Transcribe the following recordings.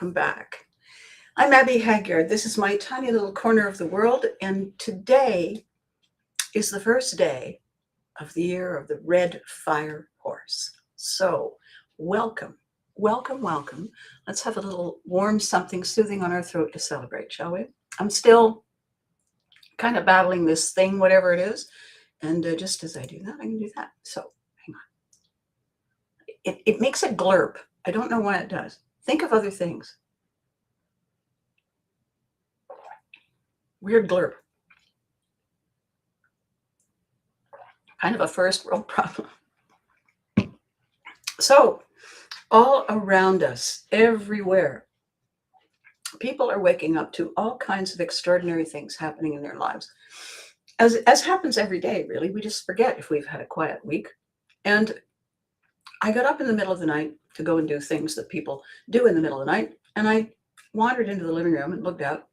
welcome back. I'm Abby Haggard. This is my tiny little corner of the world, and today is the first day of the year of the red fire horse. So, welcome, welcome, welcome. Let's have a little warm something soothing on our throat to celebrate, shall we? I'm still kind of battling this thing, whatever it is, and just as I do that, I can do that. So, hang on. It makes a glurp. I don't know why it does. Think of other things. Weird glurp. Kind of a first world problem. So, all around us, everywhere, people are waking up to all kinds of extraordinary things happening in their lives. As happens every day, really. We just forget if we've had a quiet week. And I got up in the middle of the night to go and do things that people do in the middle of the night. And I wandered into the living room and looked out,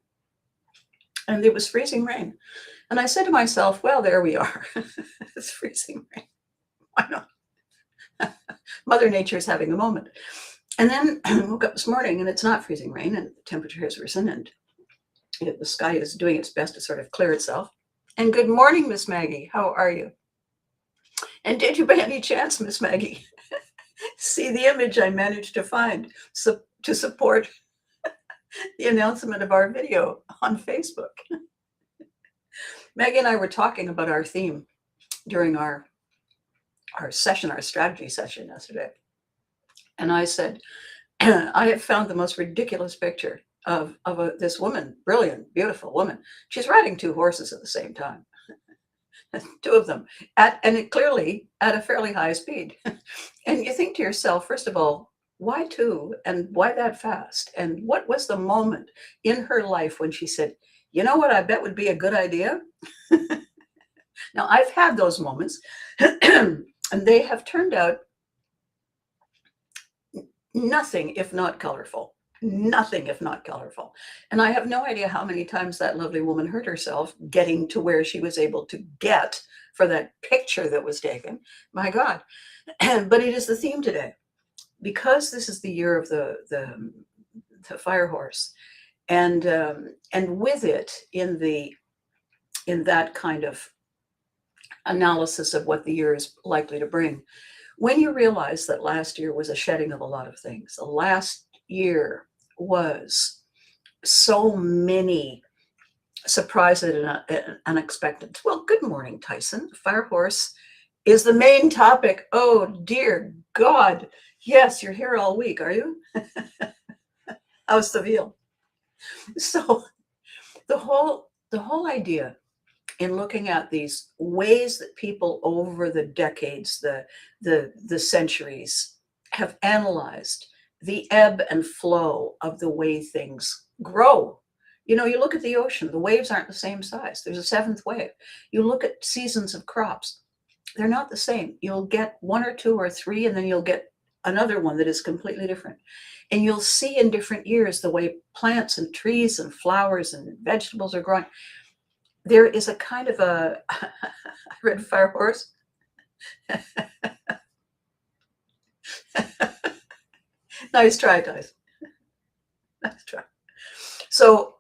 and it was freezing rain. And I said to myself, well, there we are. It's freezing rain. Why not? Mother Nature is having a moment. And then I woke up this morning and it's not freezing rain, and the temperature has risen, and the sky is doing its best to sort of clear itself. And good morning, Miss Maggie. How are you? And did you by any chance, Miss Maggie, see the image I managed to find to support the announcement of our video on Facebook? Maggie and I were talking about our theme during our session, our strategy session yesterday. And I said, I have found the most ridiculous picture of this woman, brilliant, beautiful woman. She's riding two horses at the same time, two of them, clearly at a fairly high speed. And you think to yourself, first of all, why two, and why that fast? And what was the moment in her life when she said, you know what I bet would be a good idea? Now, I've had those moments, and they have turned out nothing if not colorful. Nothing if not colorful. And I have no idea how many times that lovely woman hurt herself getting to where she was able to get for that picture that was taken. My God. But it is the theme today, because this is the year of the fire horse, and with it, in that kind of analysis of what the year is likely to bring, when you realize that last year was a shedding of a lot of things, the last year was so many surprises and unexpected. Well, good morning, Tyson. Fire horse is the main topic. Oh, dear God. Yes, you're here all week, are you? How's the veal? So the whole idea in looking at these ways that people over the decades, the centuries, have analyzed the ebb and flow of the way things grow. You know, you look at the ocean, the waves aren't the same size. There's a seventh wave. You look at seasons of crops, they're not the same. You'll get one or two or three, and then you'll get another one that is completely different. And you'll see in different years the way plants and trees and flowers and vegetables are growing. There is a kind of a red fire horse. Nice try, guys. Nice try. So,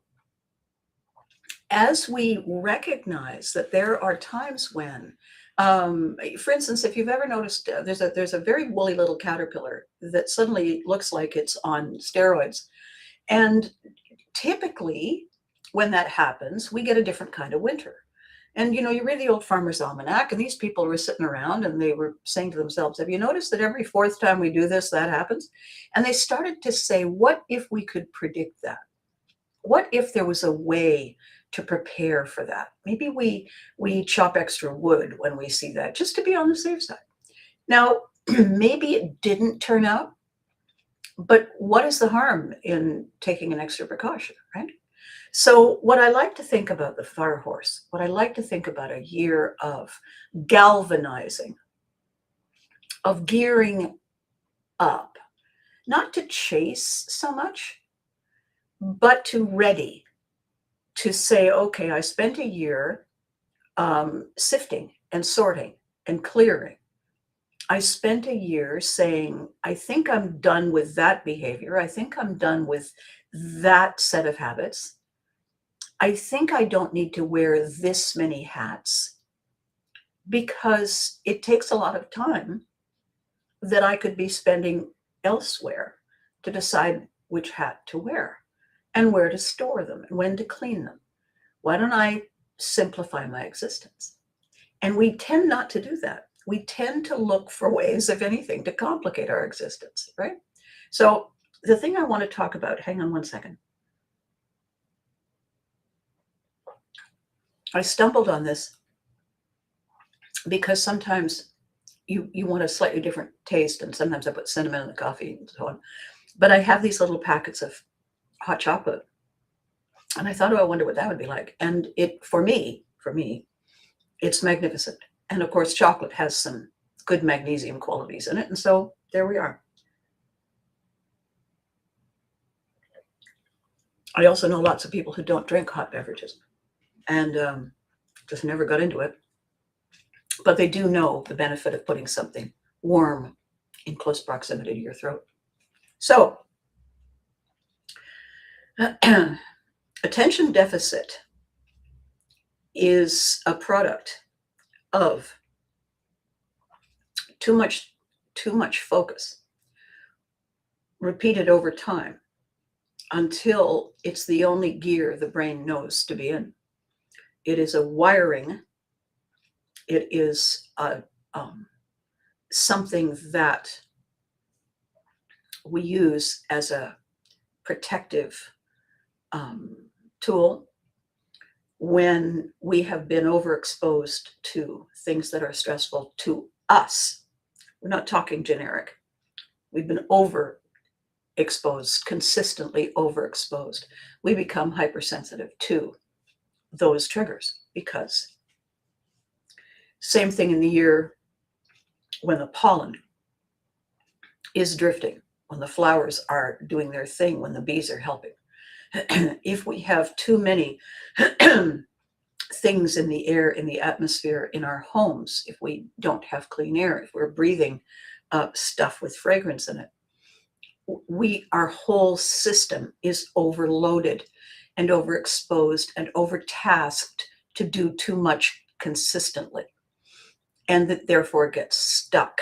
as we recognize that there are times when, for instance, if you've ever noticed, there's a very woolly little caterpillar that suddenly looks like it's on steroids, and typically, when that happens, we get a different kind of winter. And, you know, you read the old Farmer's Almanac, and these people were sitting around and they were saying to themselves, have you noticed that every fourth time we do this, that happens? And they started to say, what if we could predict that? What if there was a way to prepare for that? Maybe we chop extra wood when we see that, just to be on the safe side. Now, maybe it didn't turn out, but what is the harm in taking an extra precaution, right? So what I like to think about the fire horse, what I like to think about a year of galvanizing, of gearing up, not to chase so much, but to ready, to say, okay, I spent a year sifting and sorting and clearing I spent a year saying, I think I'm done with that behavior. I think I'm done with that set of habits. I think I don't need to wear this many hats because it takes a lot of time that I could be spending elsewhere to decide which hat to wear and where to store them and when to clean them. Why don't I simplify my existence? And we tend not to do that. We tend to look for ways, if anything, to complicate our existence, right? So the thing I want to talk about, hang on one second. I stumbled on this because sometimes you want a slightly different taste, and sometimes I put cinnamon in the coffee and so on. But I have these little packets of hot chocolate, and I thought, oh, I wonder what that would be like. And it, for me, it's magnificent. And of course, chocolate has some good magnesium qualities in it. And so there we are. I also know lots of people who don't drink hot beverages and just never got into it. But they do know the benefit of putting something warm in close proximity to your throat. So, attention deficit is a product of too much focus repeated over time until it's the only gear the brain knows to be in. It is a wiring. It is something that we use as a protective tool when we have been overexposed to things that are stressful to us. We're not talking generic. We've been overexposed, consistently overexposed. We become hypersensitive to those triggers because same thing in the year when the pollen is drifting, when the flowers are doing their thing, when the bees are helping. If we have too many things in the air, in the atmosphere, in our homes, if we don't have clean air, if we're breathing stuff with fragrance in it, our whole system is overloaded and overexposed and overtasked to do too much consistently. And that therefore gets stuck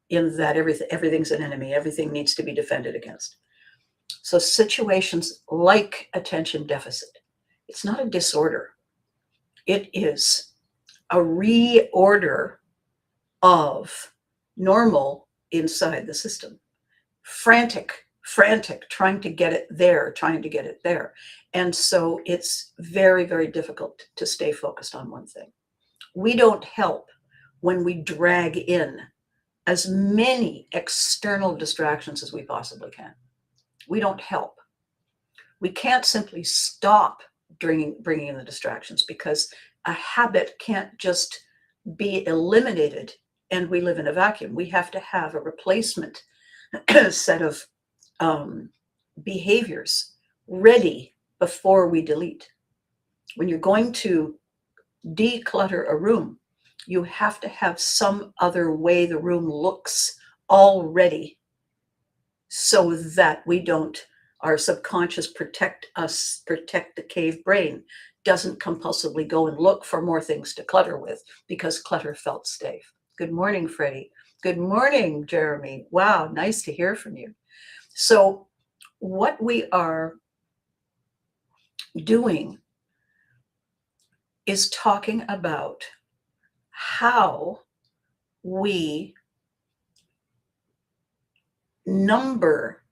in that everything's an enemy, everything needs to be defended against. So situations like attention deficit, it's not a disorder. It is a reorder of normal inside the system. Frantic, trying to get it there. And so it's very, very difficult to stay focused on one thing. We don't help when we drag in as many external distractions as we possibly can. We don't help. We can't simply stop bringing in the distractions because a habit can't just be eliminated and we live in a vacuum. We have to have a replacement set of behaviors ready before we delete. When you're going to declutter a room, you have to have some other way the room looks already so that we don't, our subconscious protect the cave brain doesn't compulsively go and look for more things to clutter with because clutter felt safe. Good morning, Freddie. Good morning, Jeremy. Wow, nice to hear from you. So what we are doing is talking about how we number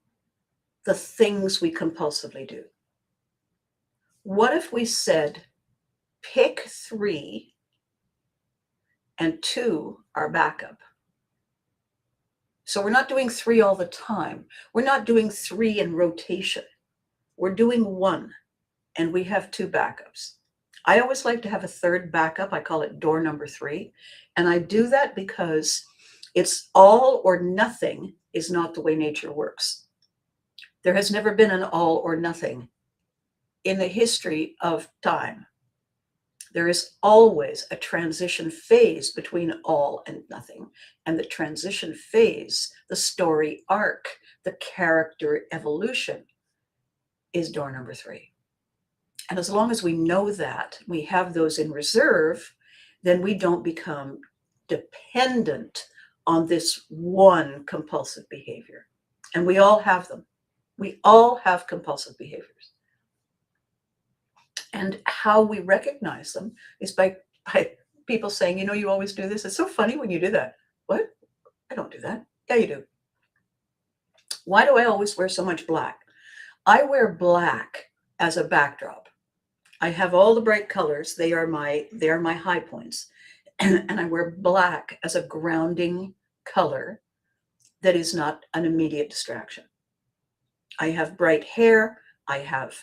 the things we compulsively do. What if we said, pick 3 and 2 are backup? So we're not doing 3 all the time. We're not doing 3 in rotation. We're doing 1 and we have 2 backups. I always like to have a third backup. I call it door number 3. And I do that because it's all or nothing is not the way nature works. There has never been an all or nothing in the history of time. There is always a transition phase between all and nothing. And the transition phase, the story arc, the character evolution is door number 3. And as long as we know that, we have those in reserve, then we don't become dependent on this one compulsive behavior. And we all have them. We all have compulsive behaviors. And how we recognize them is by people saying, you know, you always do this. It's so funny when you do that. What? I don't do that. Yeah, you do. Why do I always wear so much black? I wear black as a backdrop. I have all the bright colors. They are my high points. And I wear black as a grounding color that is not an immediate distraction. I have bright hair. I have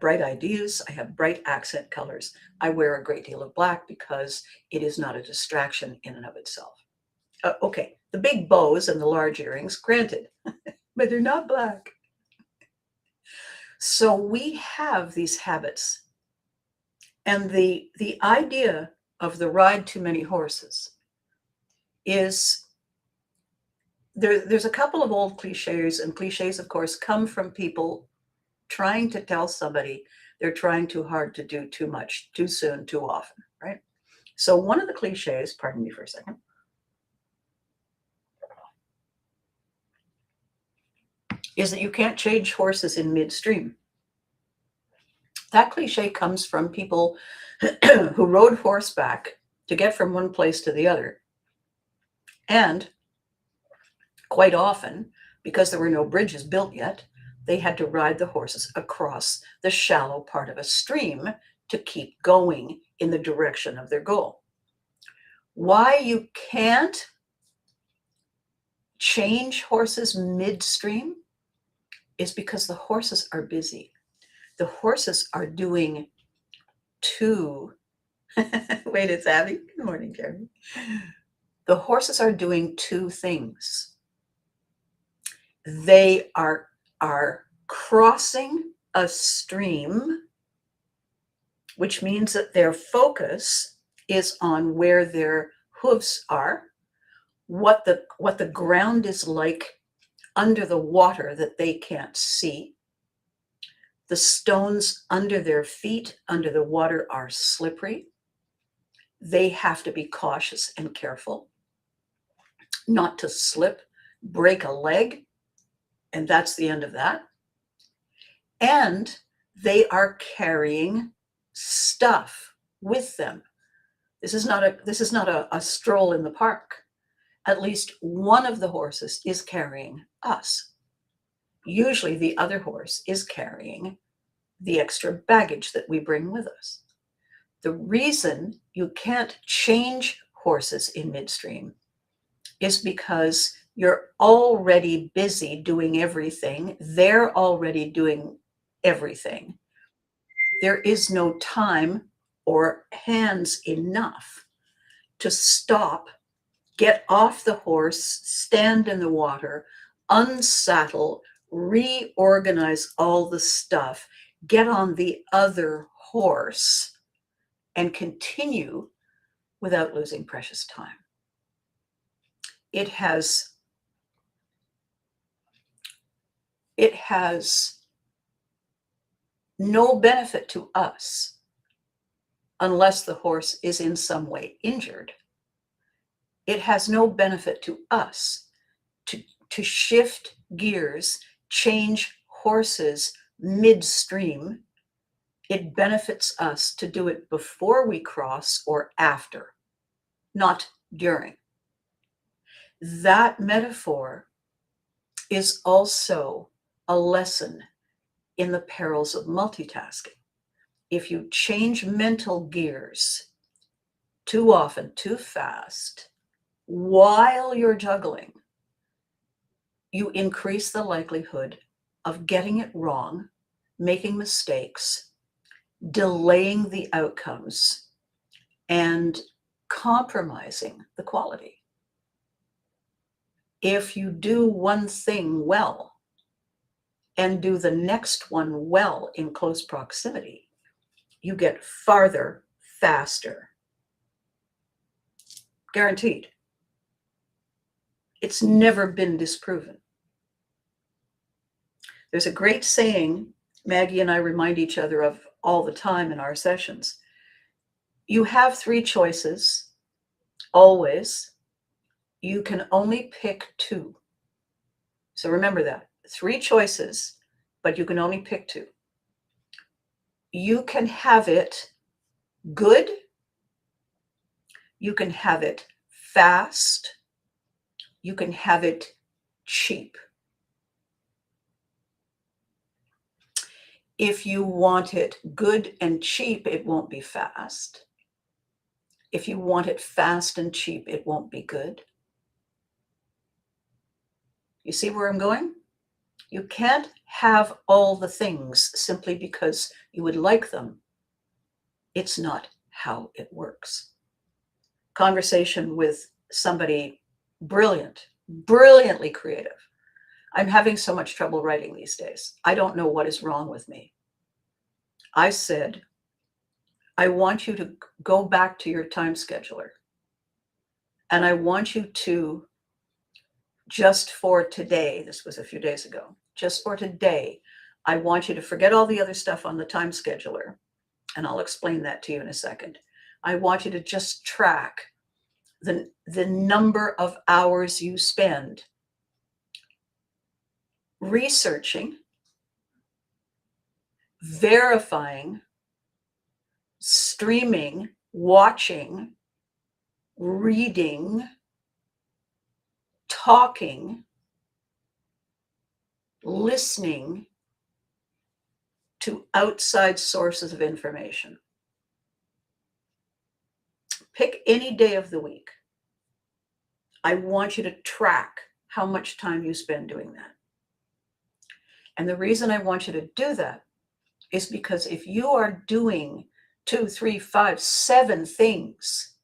bright ideas. I have bright accent colors. I wear a great deal of black because it is not a distraction in and of itself. Okay, the big bows and the large earrings, granted, but they're not black. So we have these habits. And the idea of the ride too many horses is there's a couple of old cliches, and cliches, of course, come from people trying to tell somebody they're trying too hard to do too much, too soon, too often, right? So one of the cliches, pardon me for a second, is that you can't change horses in midstream. That cliche comes from people who rode horseback to get from one place to the other. And quite often, because there were no bridges built yet, they had to ride the horses across the shallow part of a stream to keep going in the direction of their goal. Why you can't change horses midstream is because the horses are busy. The horses are doing wait, it's Abby. Good morning, Jeremy. The horses are doing 2 things. They are crossing a stream, which means that their focus is on where their hooves are, what the ground is like under the water that they can't see. The stones under their feet, under the water, are slippery. They have to be cautious and careful not to slip, break a leg, and that's the end of that. And they are carrying stuff with them. This is not a stroll in the park. At least one of the horses is carrying us. Usually the other horse is carrying the extra baggage that we bring with us. The reason you can't change horses in midstream is because you're already busy doing everything. They're already doing everything. There is no time or hands enough to stop, get off the horse, stand in the water, unsaddle, reorganize all the stuff, get on the other horse, and continue without losing precious time. It has no benefit to us unless the horse is in some way injured. It has no benefit to us to shift gears, change horses midstream. It benefits us to do it before we cross or after, not during. That metaphor is also a lesson in the perils of multitasking. If you change mental gears too often, too fast, while you're juggling, you increase the likelihood of getting it wrong, making mistakes, delaying the outcomes, and compromising the quality. If you do one thing well and do the next one well in close proximity, you get farther faster. Guaranteed. It's never been disproven. There's a great saying Maggie and I remind each other of all the time in our sessions. You have 3 choices, always. You can only pick 2. So remember that. 3 choices, but you can only pick 2. You can have it good. You can have it fast. You can have it cheap. If you want it good and cheap, it won't be fast. If you want it fast and cheap, it won't be good. You see where I'm going? You can't have all the things simply because you would like them. It's not how it works. Conversation with somebody brilliant, brilliantly creative. I'm having so much trouble writing these days. I don't know what is wrong with me. I said, I want you to go back to your time scheduler. And I want you to, just for today, this was a few days ago, just for today, I want you to forget all the other stuff on the time scheduler. And I'll explain that to you in a second. I want you to just track the number of hours you spend researching, verifying, streaming, watching, reading, talking, listening to outside sources of information. Pick any day of the week. I want you to track how much time you spend doing that. And the reason I want you to do that is because if you are doing 2, 3, 5, 7 things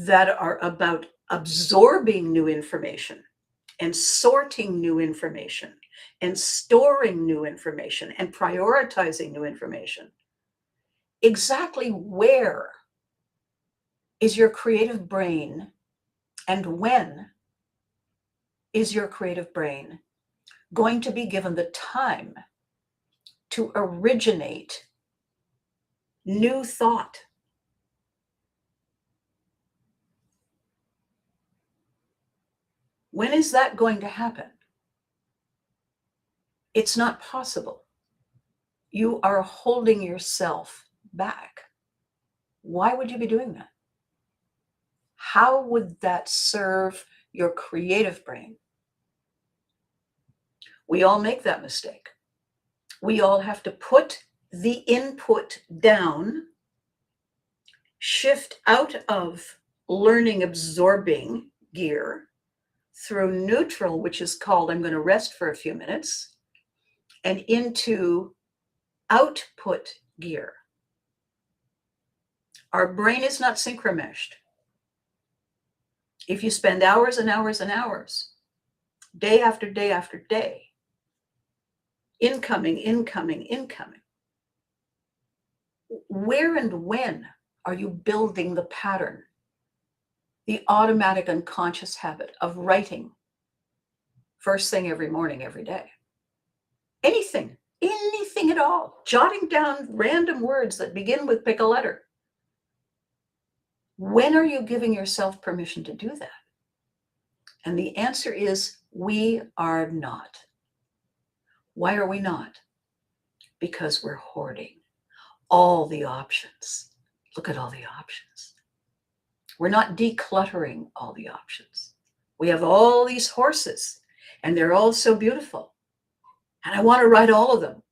that are about absorbing new information and sorting new information and storing new information and prioritizing new information, exactly where is your creative brain, and when is your creative brain going to be given the time to originate new thought? When is that going to happen? It's not possible. You are holding yourself back. Why would you be doing that? How would that serve your creative brain? We all make that mistake. We all have to put the input down, shift out of learning, absorbing gear through neutral, which is called, I'm going to rest for a few minutes, and into output gear. Our brain is not synchromeshed. If you spend hours and hours and hours, day after day after day, incoming, where and when are you building the pattern, the automatic unconscious habit of writing first thing every morning, every day? Anything at all, jotting down random words that begin with pick a letter. When are you giving yourself permission to do that? And the answer is we are not. Why are we not? Because we're hoarding all the options. Look at all the options. We're not decluttering all the options. We have all these horses, and they're all so beautiful. And I want to ride all of them.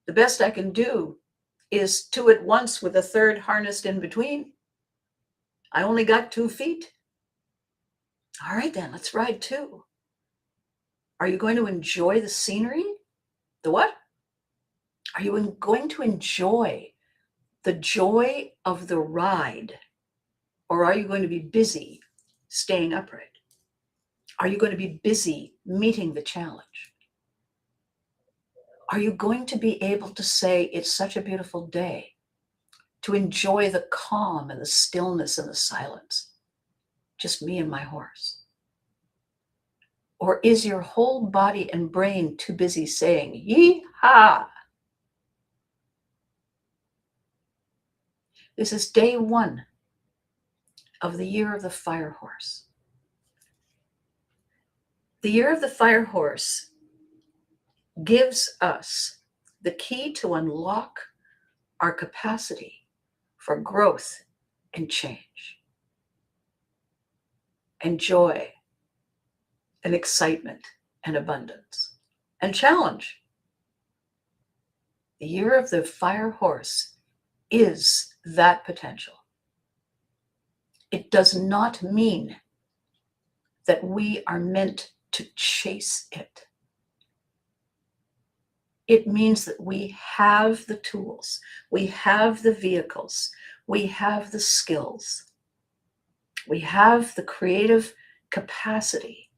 The best I can do is 2 at once with a third harnessed in between. I only got 2 feet. All right, then, let's ride 2. Are you going to enjoy the scenery? The what? Are you going to enjoy the joy of the ride? Or are you going to be busy staying upright? Are you going to be busy meeting the challenge? Are you going to be able to say, it's such a beautiful day, to enjoy the calm and the stillness and the silence? Just me and my horse? Or is your whole body and brain too busy saying, yee-haw? This is day 1 of the year of the fire horse. The year of the fire horse gives us the key to unlock our capacity for growth and change and joy and excitement and abundance and challenge. The year of the fire horse is that potential. It does not mean that we are meant to chase it. It means that we have the tools, we have the vehicles, we have the skills, we have the creative capacity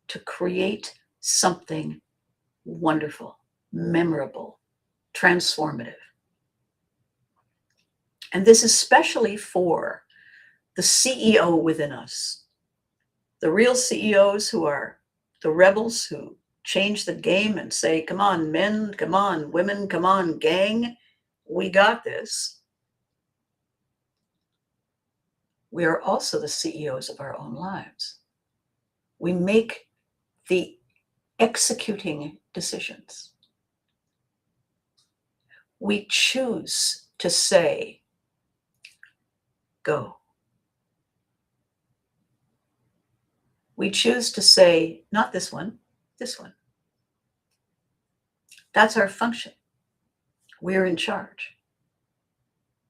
to create something wonderful, memorable, transformative. And this is especially for the CEO within us, the real CEOs who are the rebels who change the game and say, come on, men, come on, women, come on, gang, we got this. We are also the CEOs of our own lives. We make the executing decisions. We choose to say, go. We choose to say, not this one, this one. That's our function. We're in charge.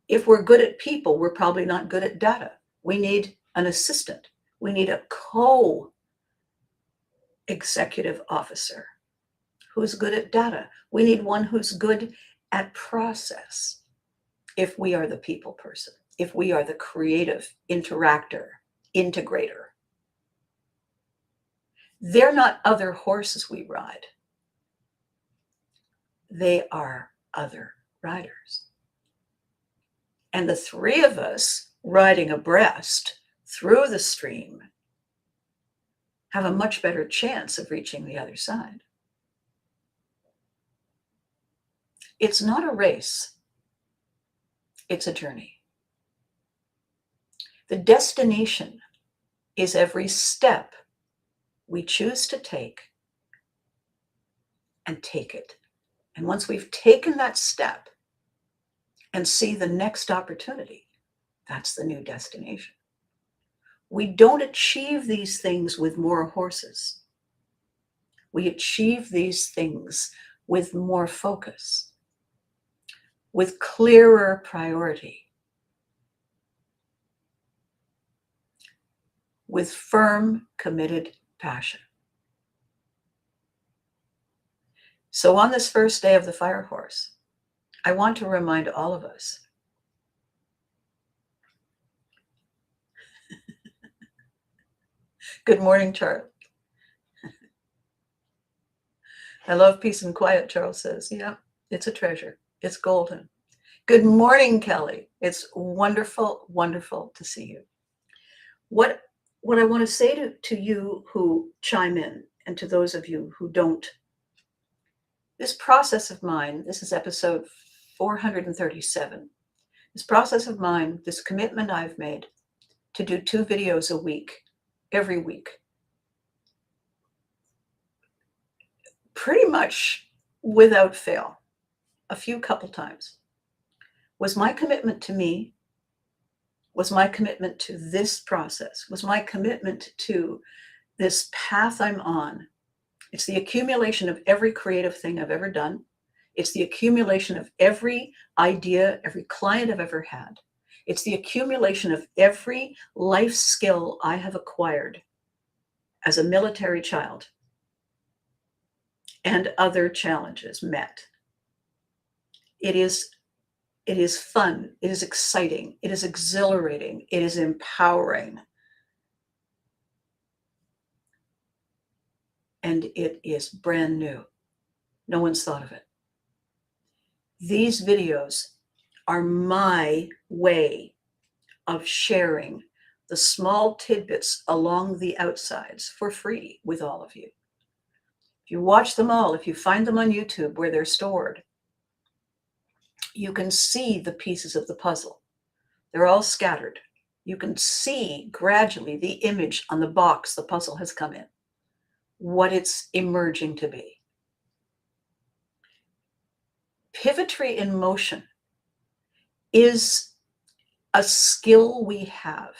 If we're good at people, we're probably not good at data. We need an assistant. We need a co-executive officer who's good at data. We need one who's good at process. If we are the people person, if we are the creative interactor, integrator. They're not other horses we ride. They are other riders. And the 3 of us riding abreast through the stream have a much better chance of reaching the other side. It's not a race. It's a journey. The destination is every step we choose to take and take it. And once we've taken that step and see the next opportunity, that's the new destination. We don't achieve these things with more horses. We achieve these things with more focus, with clearer priority, with firm, committed passion. So on this first day of the fire horse, I want to remind all of us good morning, Charles. I love peace and quiet, Charles says. Yeah, it's a treasure. It's golden. Good morning, Kelly. It's wonderful, wonderful to see you. What I want to say to you who chime in and to those of you who don't, this process of mine, this is episode 437. This process of mine, this commitment I've made to do 2 videos a week, every week, pretty much without fail, a few couple times, was my commitment to me, was my commitment to this process, was my commitment to this path I'm on. It's the accumulation of every creative thing I've ever done. It's the accumulation of every idea, every client I've ever had. It's the accumulation of every life skill I have acquired as a military child and other challenges met. It is fun. It is exciting. It is exhilarating. It is empowering. And it is brand new. No one's thought of it. These videos are my way of sharing the small tidbits along the outsides for free with all of you. If you watch them all, if you find them on YouTube where they're stored, you can see the pieces of the puzzle. They're all scattered. You can see gradually the image on the box the puzzle has come in, what it's emerging to be. Pivotry in motion is a skill we have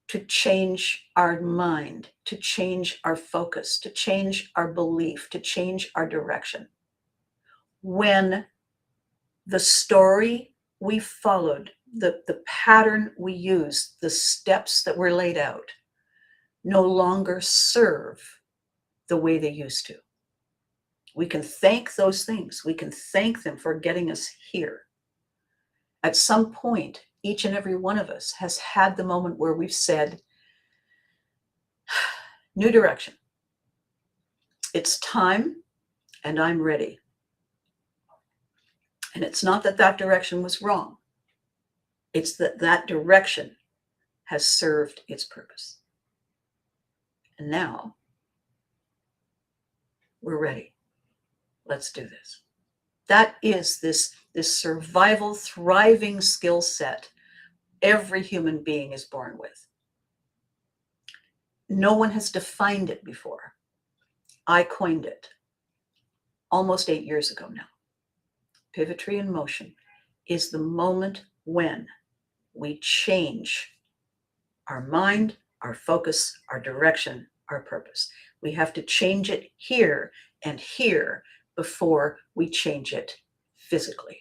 to change our mind, to change our focus, to change our belief, to change our direction. When the story we followed, the pattern we used, the steps that were laid out, no longer serve the way they used to. We can thank those things. We can thank them for getting us here. At some point, each and every one of us has had the moment where we've said, new direction. It's time, and I'm ready. And it's not that that direction was wrong. It's that that direction has served its purpose. And now we're ready. Let's do this. That is this survival, thriving skill set every human being is born with. No one has defined it before. I coined it almost 8 years ago now. Pivotry in motion is the moment when we change our mind, our focus, our direction, our purpose. We have to change it here and here before we change it physically.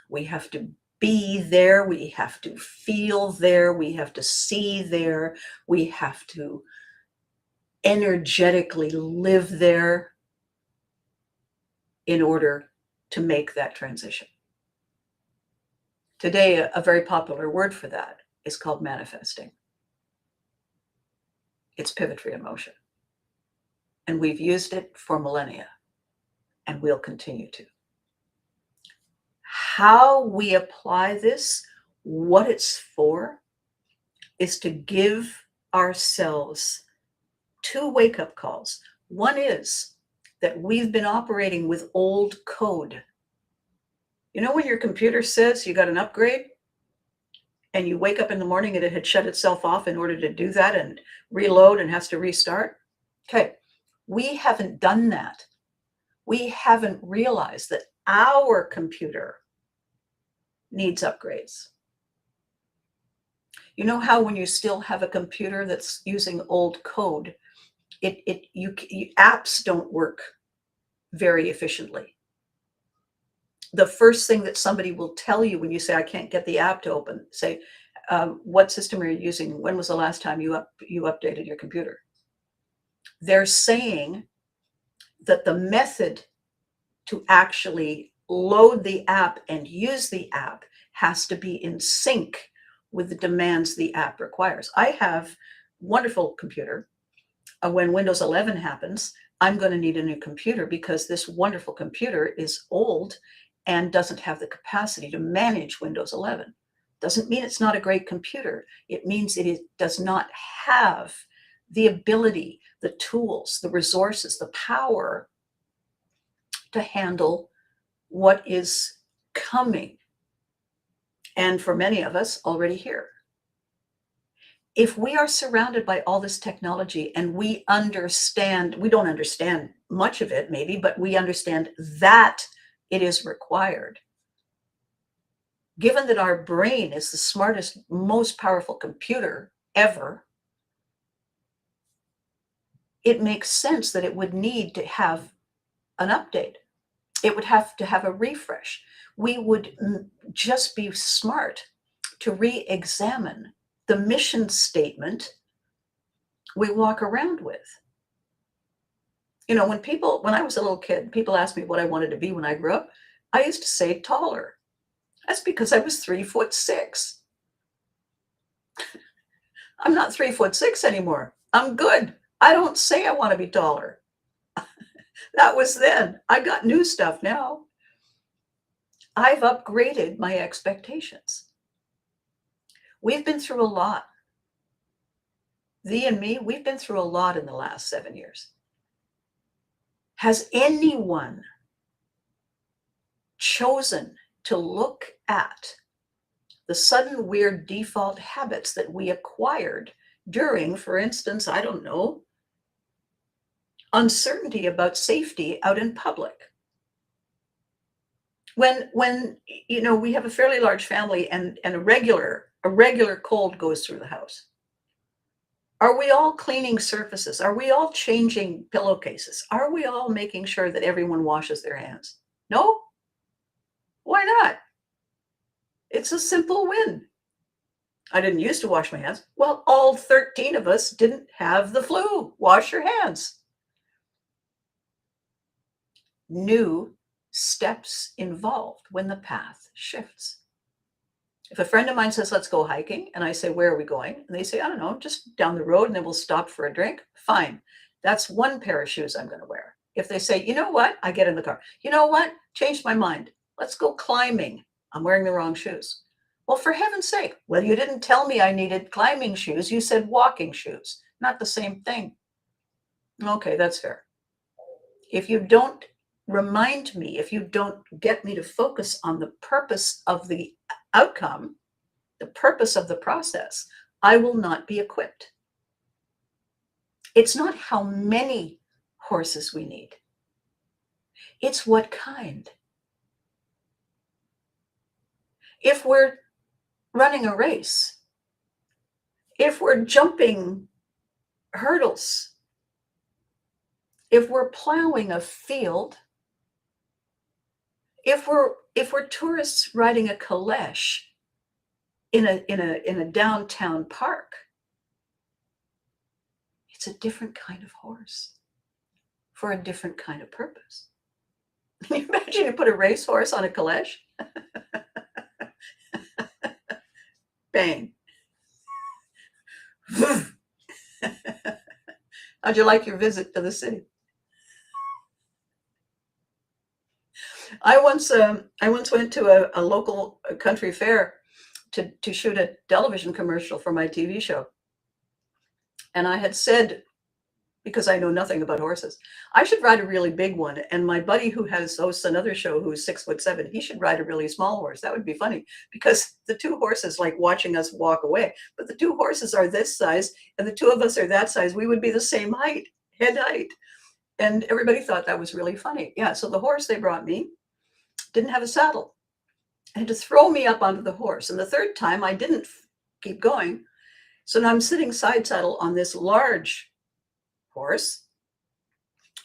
We have to be there. We have to feel there. We have to see there. We have to energetically live there in order to make that transition. Today, a very popular word for that is called manifesting. It's pivotry in motion. And we've used it for millennia, and we'll continue to. How we apply this, what it's for, is to give ourselves 2 wake-up calls. One is that we've been operating with old code. You know when your computer says you got an upgrade and you wake up in the morning and it had shut itself off in order to do that and reload and has to restart? Okay, we haven't done that. We haven't realized that our computer needs upgrades. You know how when you still have a computer that's using old code, apps don't work very efficiently. The first thing that somebody will tell you when you say, I can't get the app to open, say, what system are you using? When was the last time you updated your computer? They're saying that the method to actually load the app and use the app has to be in sync with the demands the app requires. I have a wonderful computer. When Windows 11 happens, I'm going to need a new computer because this wonderful computer is old and doesn't have the capacity to manage Windows 11. Doesn't mean it's not a great computer. It means it does not have the ability, the tools, the resources, the power to handle what is coming. And for many of us, already here. If we are surrounded by all this technology and we don't understand much of it maybe, but we understand that it is required. Given that our brain is the smartest, most powerful computer ever, it makes sense that it would need to have an update. It would have to have a refresh. We would just be smart to re-examine the mission statement we walk around with. You know, when I was a little kid, people asked me what I wanted to be when I grew up. I used to say taller. That's because I was 3'6". I'm not 3'6" anymore. I'm good. I don't say I want to be taller. That was then. I got new stuff now. I've upgraded my expectations. We've been through a lot. Thee and me, we've been through a lot in the last 7 years. Has anyone chosen to look at the sudden weird default habits that we acquired during, for instance, I don't know, uncertainty about safety out in public? When we have a fairly large family and a regular cold goes through the house, are we all cleaning surfaces? Are we all changing pillowcases? Are we all making sure that everyone washes their hands? No? Why not? It's a simple win. I didn't used to wash my hands. Well, all 13 of us didn't have the flu. Wash your hands. New steps involved when the path shifts. If a friend of mine says, let's go hiking, and I say, where are we going? And they say, I don't know, just down the road, and then we'll stop for a drink. Fine. That's one pair of shoes I'm going to wear. If they say, you know what? I get in the car. You know what? Changed my mind. Let's go climbing. I'm wearing the wrong shoes. Well, for heaven's sake, well, you didn't tell me I needed climbing shoes. You said walking shoes. Not the same thing. Okay, that's fair. If you don't remind me, if you don't get me to focus on the purpose of the outcome, the purpose of the process, I will not be equipped. It's not how many horses we need. It's what kind. If we're running a race, if we're jumping hurdles, if we're plowing a field, if we're tourists riding a calèche in a downtown park, it's a different kind of horse for a different kind of purpose. Can you imagine you put a racehorse on a calèche? Bang. How'd you like your visit to the city? I once went to a local country fair to shoot a television commercial for my TV show. And I had said, because I know nothing about horses, I should ride a really big one. And my buddy who hosts another show, who's 6'7", he should ride a really small horse. That would be funny, because the two horses like watching us walk away, but the two horses are this size and the two of us are that size. We would be the same height, head height. And everybody thought that was really funny. Yeah, so the horse they brought me didn't have a saddle. I had to throw me up onto the horse. And the third time I didn't keep going. So now I'm sitting side saddle on this large horse.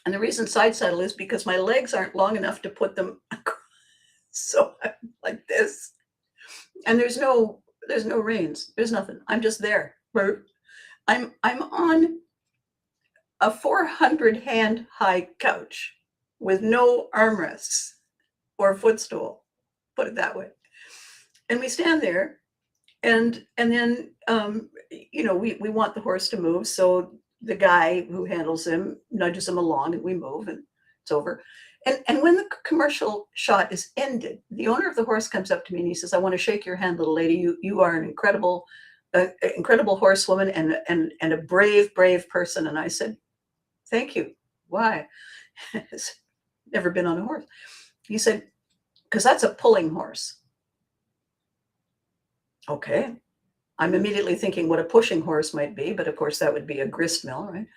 And the reason side saddle is because my legs aren't long enough to put them across. So I'm like this. And there's no reins. There's nothing. I'm just there. I'm on a 400 hand high couch with no armrests or footstool, put it that way. And we stand there, and then we want the horse to move, so the guy who handles him nudges him along, and we move, and it's over. And when the commercial shot is ended, the owner of the horse comes up to me and he says, I want to shake your hand, little lady. You are an incredible horsewoman and a brave person. And I said, thank you. Why? Never been on a horse. He said, because that's a pulling horse. Okay. I'm immediately thinking what a pushing horse might be, but of course that would be a grist mill, right?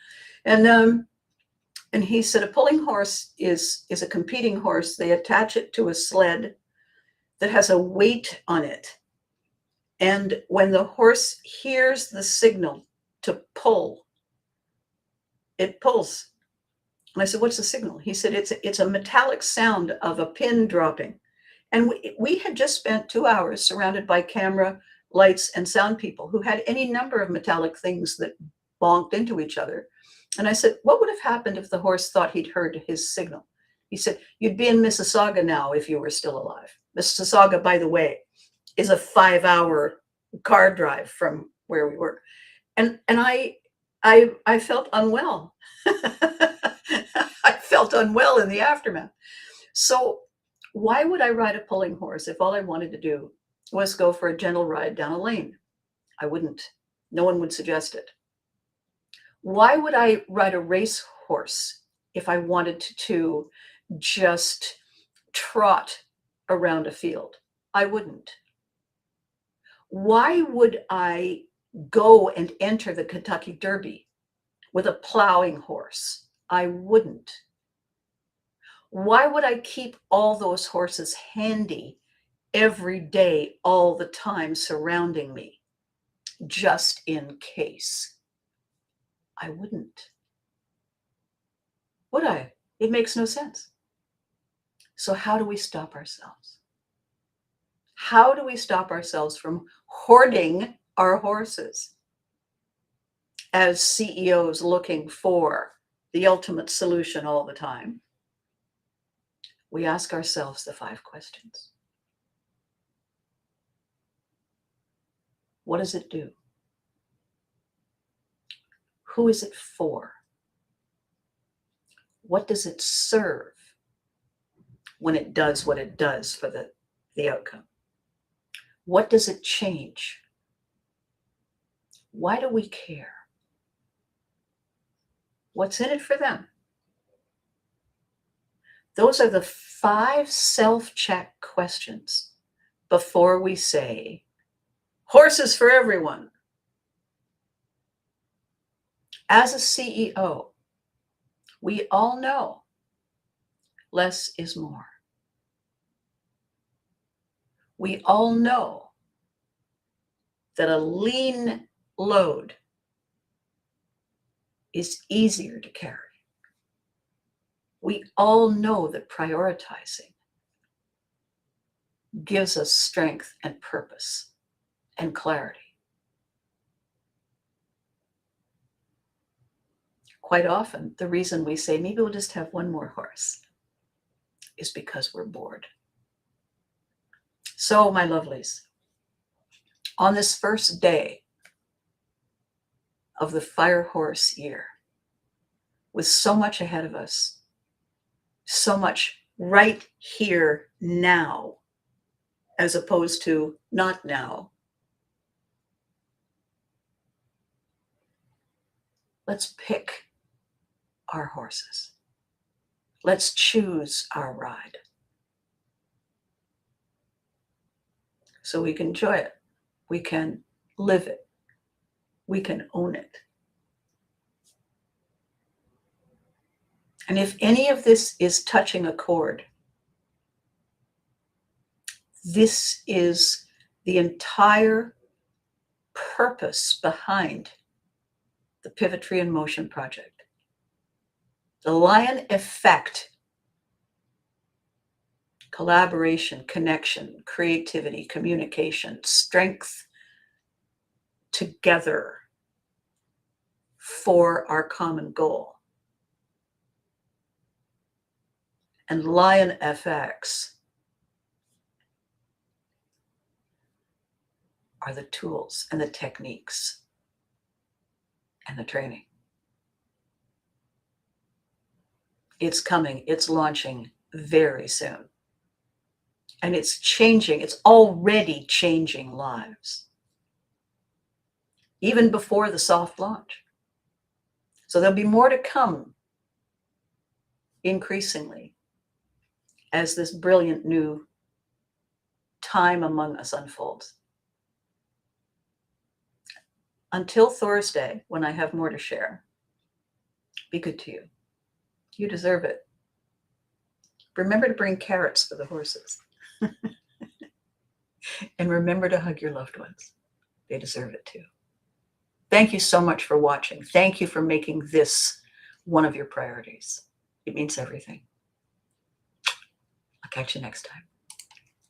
And he said a pulling horse is a competing horse. They attach it to a sled that has a weight on it. And when the horse hears the signal to pull, it pulls. And I said, what's the signal? He said, it's a metallic sound of a pin dropping. And we had just spent 2 hours surrounded by camera, lights, and sound people who had any number of metallic things that bonked into each other. And I said, what would have happened if the horse thought he'd heard his signal? He said, you'd be in Mississauga now if you were still alive. Mississauga, by the way, is a 5-hour car drive from where we were. And I felt unwell. I felt unwell in the aftermath. So Why would I ride a pulling horse if all I wanted to do was go for a gentle ride down a lane? I wouldn't. No one would suggest it. Why would I ride a race horse if I wanted to just trot around a field? I wouldn't. Why would I go and enter the Kentucky Derby with a plowing horse? I wouldn't. Why would I keep all those horses handy every day, all the time, surrounding me, just in case? I wouldn't. Would I? It makes no sense. So how do we stop ourselves? How do we stop ourselves from hoarding our horses as CEOs looking for the ultimate solution all the time? We ask ourselves the 5 questions. What does it do? Who is it for? What does it serve when it does what it does for the outcome? What does it change? Why do we care? What's in it for them? Those are the 5 self-check questions before we say, horses for everyone. As a CEO, we all know less is more. We all know that a lean load is easier to carry. We all know that prioritizing gives us strength and purpose and clarity. Quite often, the reason we say maybe we'll just have one more horse is because we're bored. So, my lovelies, on this first day of the Fire Horse year, with so much ahead of us, so much right here now, as opposed to not now, let's pick our horses. Let's choose our ride so we can enjoy it, we can live it, we can own it. And if any of this is touching a chord, this is the entire purpose behind the Pivotry in Motion project. The Lion effect: collaboration, connection, creativity, communication, strength together for our common goal. And Lion FX are the tools and the techniques and the training. It's coming, it's launching very soon. And it's changing, it's already changing lives, even before the soft launch. So there'll be more to come increasingly as this brilliant new time among us unfolds. Until Thursday, when I have more to share, be good to you. You deserve it. Remember to bring carrots for the horses. And remember to hug your loved ones. They deserve it too. Thank you so much for watching. Thank you for making this one of your priorities. It means everything. I'll catch you next time.